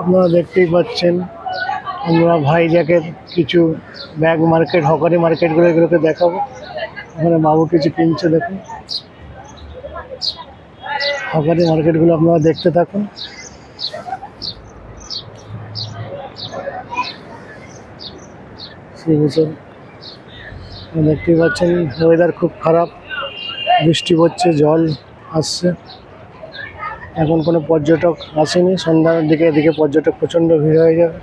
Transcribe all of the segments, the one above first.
আপনারা দেখতেই পাচ্ছেন আমরা ভাইজ্যাকের কিছু ব্যাগ মার্কেট, হকারি মার্কেটগুলো এগুলোকে দেখাবো। ওখানে বাবু কিছু কিনছে, দেখুন। হকারি মার্কেটগুলো আপনারা দেখতে থাকুন। দেখতেই পাচ্ছেন ওয়েদার খুব খারাপ, বৃষ্টি পড়ছে, জল আসছে। এখন কোনো পর্যটক আসেনি, সন্ধ্যার দিকে এদিকে পর্যটক প্রচণ্ড ভিড় হয়ে যাবে।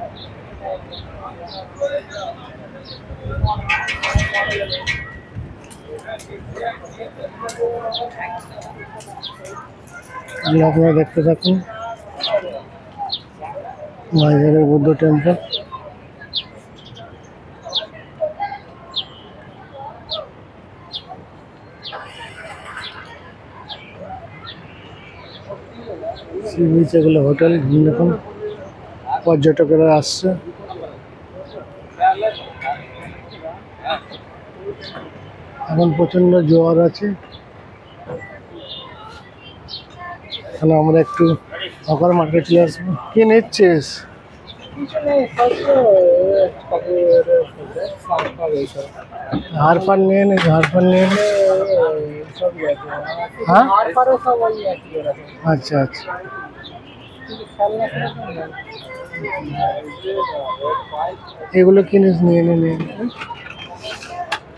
আপনারা দেখতে থাকুন ভাইজ্যাকের বুদ্ধ টেম্পল। সি বিচ, এগুলো হোটেল। দেখুন পর্যটকেরা আসছে। এখন প্রচণ্ড জোয়ার আছে। তাহলে আমরা একটু হকার মার্কেট চলে আসবো। কি নিচ্ছিস? হারপান নিয়ে নে, হারপান নিয়ে নে। হ্যাঁ, আচ্ছা আচ্ছা। এগুলো কিনিস, নিয়ে নে, নিয়ে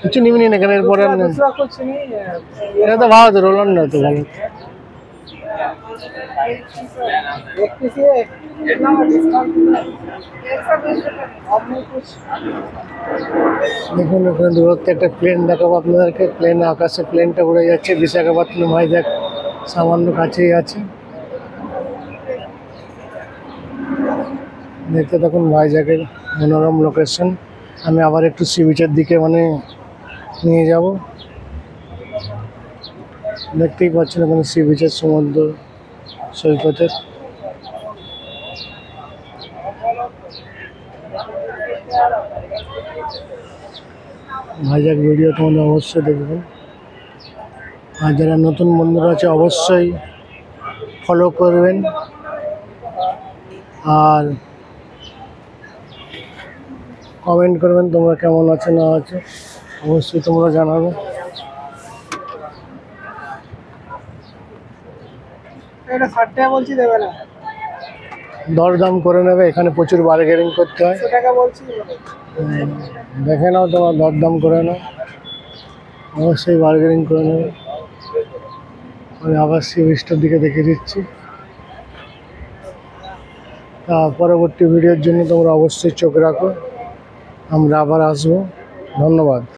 কিছু নিবি নি এখানে, এরপরে এটা তো ভালো, তো রোলার না তো ভালো। দেখুন ওখানে দূরত্বে একটা প্লেন দেখাবো আপনাদেরকে। প্লেন আকাশে, প্লেনটা উড়ে যাচ্ছে। বিশাখাপত্তনম ভাইজ্যাক সামান্য কাছেই আছে। দেখতে থাকুন ভাইজ্যাকের মনোরম লোকেশন। আমি আবার একটু সি বিচের দিকে নিয়ে যাব। দেখতেই পাচ্ছেন ওখানে সি বিচের, সমুদ্র সৈকতের। ভাইজ্যাক ভিডিও তোমাদের অবশ্যই দেখবেন। আর যারা নতুন বন্ধুরা আছে অবশ্যই ফলো করবেন, আর কমেন্ট করবেন তোমরা কেমন আছো না আছো, অবশ্যই তোমরা জানাবে। দরদাম করে নেবে, এখানে প্রচুর বার্গেনিং করতে হয়। দেখে নাও, তোমার দরদাম করে নাও, অবশ্যই বার্গেনিং করে নেবে। আমি আবার সি বিচটার দিকে দেখে দিচ্ছি। পরবর্তী ভিডিওর জন্য তোমরা অবশ্যই চোখ রাখো, আমরা আবার আসবো। ধন্যবাদ।